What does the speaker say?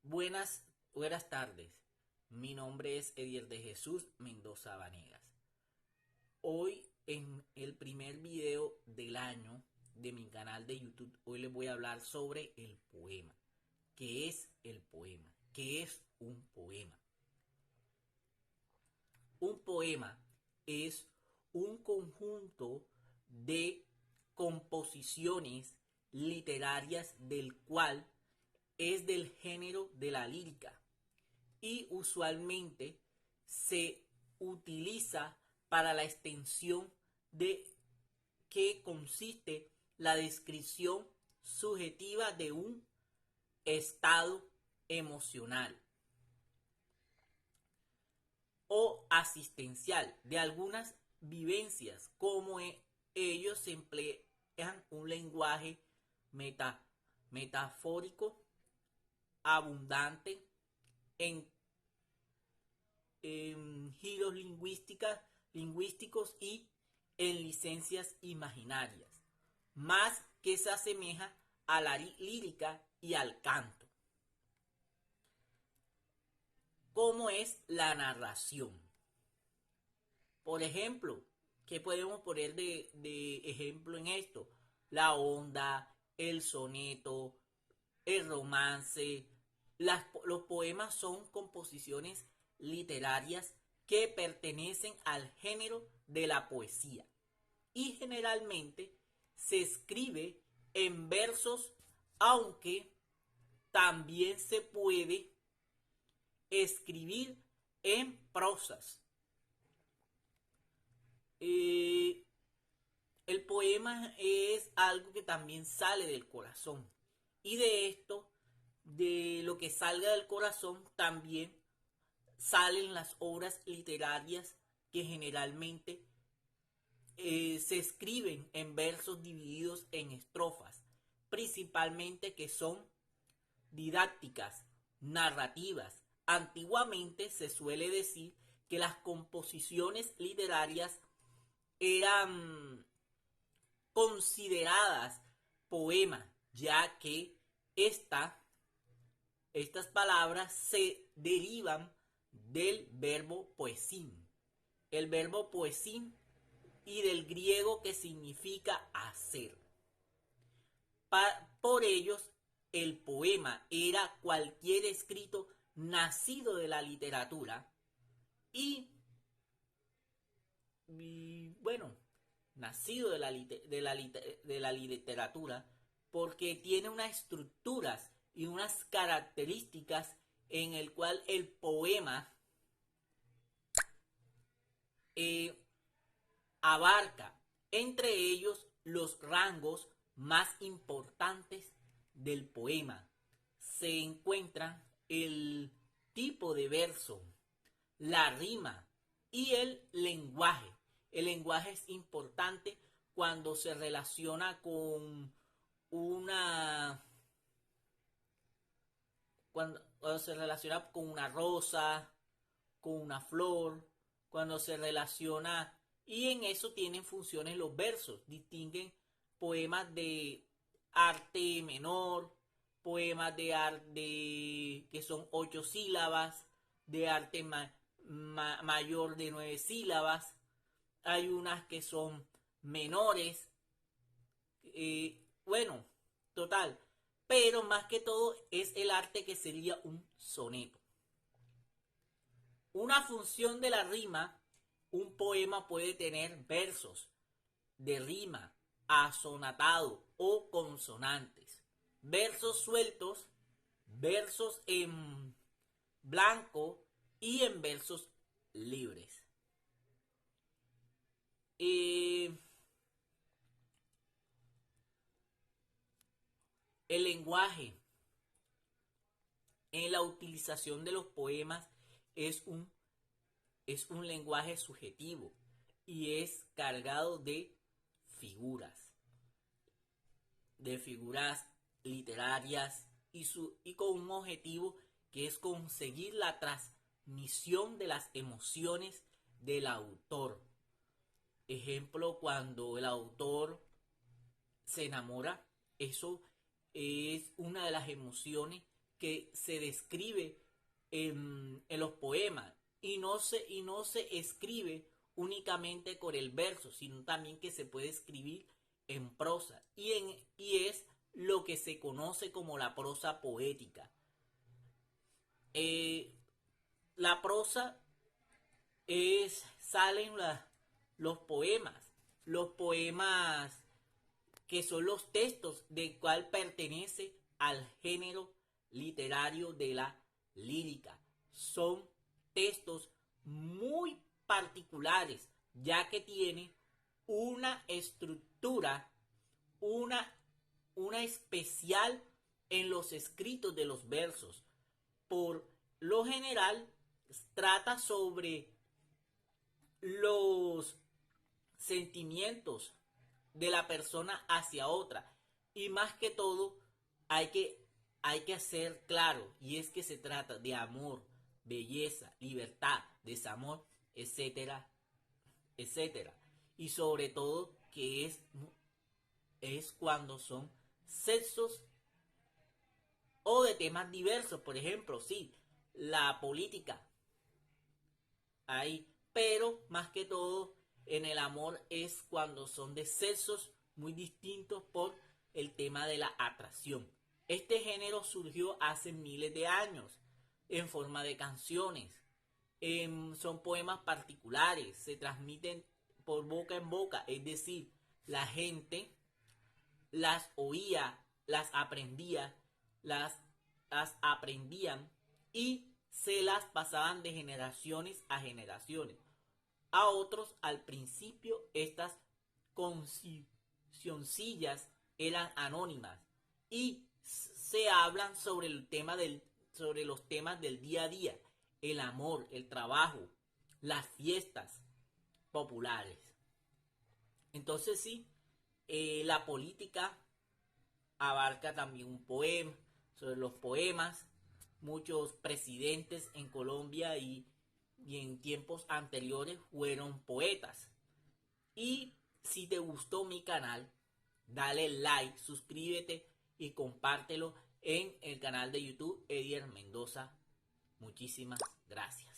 Buenas tardes. Mi nombre es Edier de Jesús Mendoza Vanegas. Hoy en el primer video del año de mi canal de YouTube, hoy les voy a hablar sobre el poema. ¿Qué es el poema? ¿Qué es un poema? Un poema es un conjunto de composiciones literarias del cual es del género de la lírica y usualmente se utiliza para la extensión de que consiste la descripción subjetiva de un estado emocional o asistencial de algunas vivencias, como ellos emplean un lenguaje metafórico abundante en, giros lingüísticos y en licencias imaginarias, más que se asemeja a la lírica y al canto. ¿Cómo es la narración? Por ejemplo, ¿qué podemos poner de ejemplo en esto? La onda, el soneto, el romance. Los poemas son composiciones literarias que pertenecen al género de la poesía y generalmente se escribe en versos, aunque también se puede escribir en prosas. Eh, el poema es algo que también sale del corazón. Y de esto, de lo que salga del corazón, también salen las obras literarias que generalmente se escriben en versos divididos en estrofas, principalmente que son didácticas, narrativas. Antiguamente se suele decir que las composiciones literarias eran consideradas poemas, ya que estas palabras se derivan del verbo poesin. El verbo poesin y del griego que significa hacer. Por ellos, el poema era cualquier escrito nacido de la literatura y bueno, nacido de la literatura, porque tiene unas estructuras y unas características en el cual el poema eh, abarca entre ellos los rangos más importantes del poema. Se encuentran el tipo de verso, la rima y el lenguaje. El lenguaje es importante cuando se relaciona con una cuando se relaciona con una rosa, con una flor, cuando se relaciona, y en eso tienen funciones los versos, distinguen poemas de arte menor, poemas de arte que son 8 sílabas, de arte mayor de 9 sílabas, hay unas que son menores, bueno, total, pero más que todo es el arte que sería un soneto. Una función de la rima, un poema puede tener versos de rima, asonatado o consonantes, versos sueltos, versos en blanco y en versos libres. Eh, el lenguaje en la utilización de los poemas es es un lenguaje subjetivo y es cargado figuras, de figuras literarias y con un objetivo que es conseguir la transmisión de las emociones del autor. Ejemplo, cuando el autor se enamora, eso es una de las emociones que se describe en los poemas y no se escribe únicamente con el verso, sino también que se puede escribir en prosa y es lo que se conoce como la prosa poética. La prosa salen los poemas que son los textos del cual pertenece al género literario de la lírica. Son textos muy particulares, ya que tiene una estructura, una, una especial en los escritos de los versos. Por lo general, trata sobre los sentimientos de la persona hacia otra. Y más que todo, hay que, hay que hacer claro, y es que se trata de amor, belleza, libertad, desamor, etcétera, etcétera. Y sobre todo que es cuando son sexos o de temas diversos. Por ejemplo, sí, la política, hay, pero más que todo en el amor es cuando son de sexos muy distintos por el tema de la atracción. Este género surgió hace miles de años en forma de canciones. Son poemas particulares, se transmiten por boca en boca, es decir, la gente las oía, las, las aprendían y se las pasaban de generaciones a generaciones. A otros al principio estas conciencias eran anónimas y se hablan sobre los temas del día a día, el amor, el trabajo, las fiestas populares. Entonces sí, la política abarca también un poema, sobre los poemas. Muchos presidentes en Colombia y en tiempos anteriores fueron poetas. Y si te gustó mi canal, dale like, suscríbete y compártelo en el canal de YouTube Edier Mendoza. Muchísimas gracias.